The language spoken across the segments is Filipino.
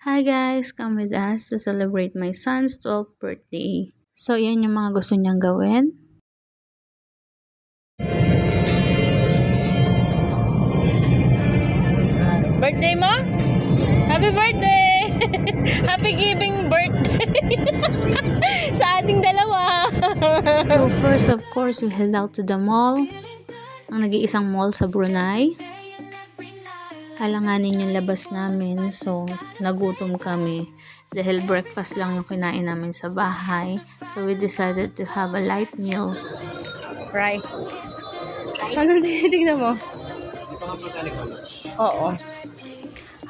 Hi guys! Come with us to celebrate my son's 12th birthday. So, yan yung mga gusto niyang gawin. Birthday mo? Happy birthday! Happy giving birthday! Sa ating dalawa! So, first of course, we head out to the mall. Ang nag-iisang mall sa Brunei. Halanganin yung labas namin. So, nagutom kami. Dahil breakfast lang yung kinain namin sa bahay. So, we decided to have a light meal. Right. Anong tinitignan mo? Oo.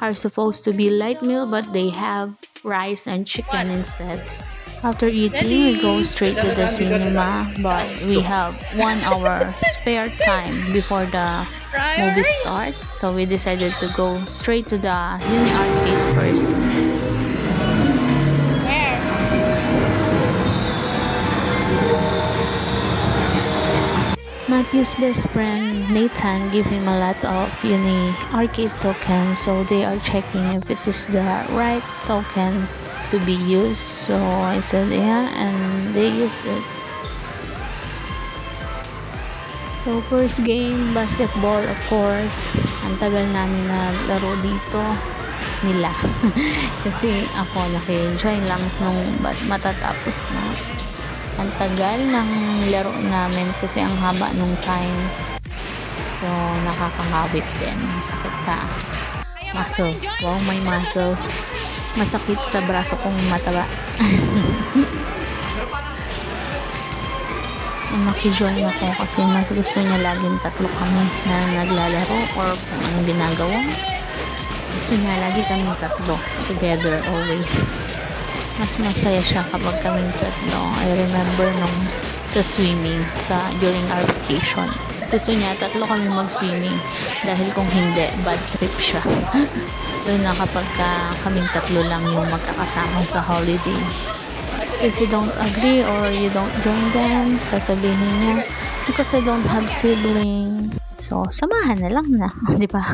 Are supposed to be light meal, but they have rice and chicken instead. After eating, we go straight to the cinema, but we have 1 hour spare time before the movie starts, so we decided to go straight to the Uni Arcade first. Where? Matthew's best friend Nathan gave him a lot of Uni Arcade tokens, so they are checking if it is the right token to be used. So I said yeah, and they used it. So first game, basketball of course. Ang tagal namin na laro dito nila. Kasi ako naki-join lang nung matatapos na. Ang tagal ng laro namin kasi ang haba nung time. So nakakangawit din. Sakit sa muscle. Wow, may muscle. Masakit sa braso kong mataba. Maki-join ako kasi mas gusto niya laging tatlo kami na naglalaro or kung anong ginagawa. Gusto niya lagi kaming tatlo together always. Mas masaya siya kapag kaming tatlo. I remember nung sa swimming during our vacation. Gusto niya tatlo kami mag-swimming dahil kung hindi bad trip siya. Yun na kapag kaming tatlo lang yung magkakasama sa holiday. If you don't agree or you don't join them, sasabihin niya, because I don't have sibling. So, samahan na lang na. Di ba?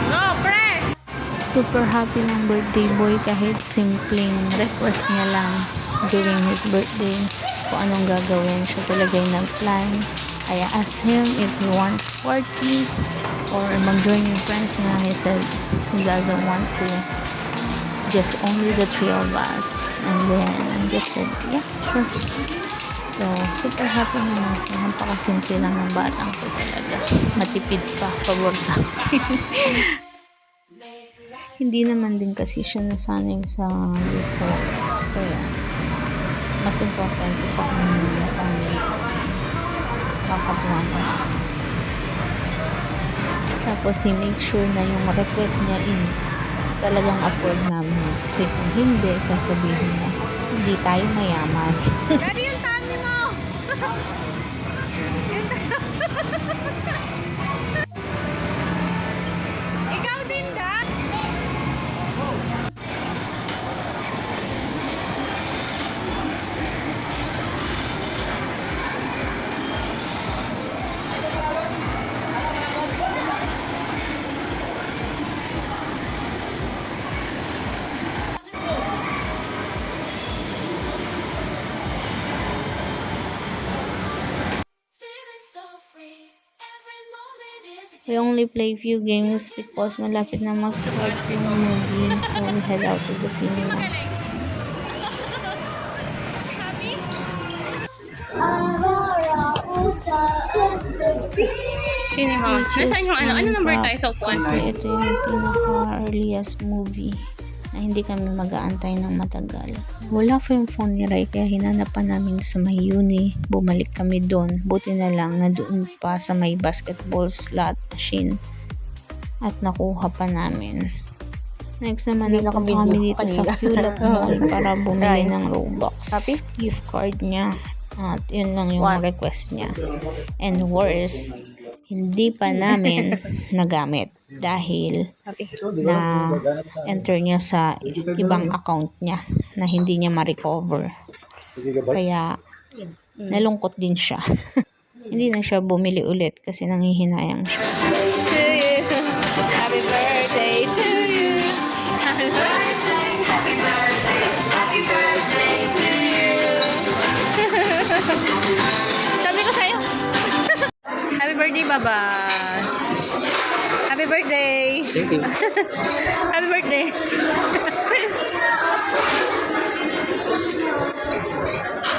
No, press! Super happy ng birthday boy kahit simpleng request niya lang during his birthday. Kung anong gagawin, siya talaga yung nag-plan. I asked him if he wants party or mag-join yung friends niya. He said he doesn't want to. Just only the 3 of us. And then I just said, yeah, sure. So, super happy naman ako. Napakasimple lang ng batang ko talaga. Matipid pa, pabor sa akin. Hindi naman din kasi siya nasanay sa luto. Kaya, mas importante sa kanya yung family. Kakatuwa ko. Tapos, he make sure na yung request niya is talagang afford namin. Kasi kung hindi, sasabihin mo, hindi tayo mayaman. Daddy, yung tami mo! Ikaw din, Dad! We only play few games because malapit na mag-start yung movie. So, we head out to the cinema. Sino mo? Nasaan yung ano? Ano number tayo sa upuan? Kasi ito yung pinaka-earliest movie na hindi kami mag-aantay ng matagal. Wala pa yung phone ni Rai kaya hinanapan namin sa may uni. Bumalik kami doon. Buti na lang na doon pa sa may basketball slot machine. At nakuha pa namin. Next naman na kami dito sa Kulap Mall para bumili ng Robux. Gift card niya. At yun lang yung request niya. And worse, hindi pa namin nagamit dahil na enter niya sa ibang account niya na hindi niya ma-recover. Kaya nalungkot din siya. Hindi na siya bumili ulit kasi nanghihinayang siya. Happy birthday to Sabi ko sa'yo. Happy birthday, Baba. Happy birthday. Thank you. Happy birthday.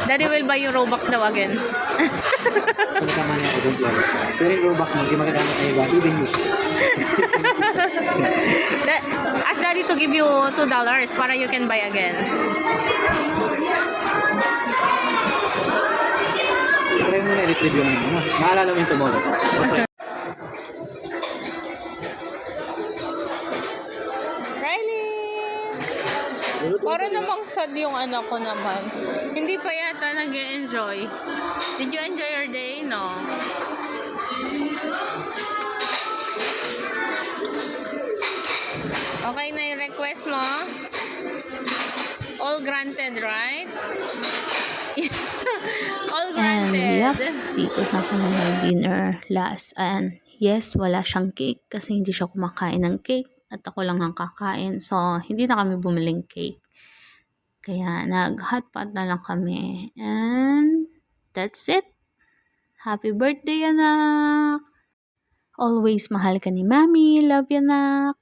Daddy will buy you Robux daw again. Pagkama niya ako, don't worry. Pero yung Robux mo, di magagamit na iba. Even you. Ask Daddy to give you $2 para you can buy again. Try mo na i-retrieve yung ano. Maalala mo yung tomorrow. Riley! Para namang sad yung anak ko naman. Hindi pa yata nag-e-enjoy. Did you enjoy your day? No. Okay na yung request mo? All granted, right? All And granted. yep, dito na kami dinner last. And yes, wala siyang cake kasi hindi siya kumakain ng cake at ako lang ang kakain. So, hindi na kami bumiling cake. Kaya nag-hotpot na lang kami. And that's it. Happy birthday, anak! Always mahal ka ni Mami. Love you, anak!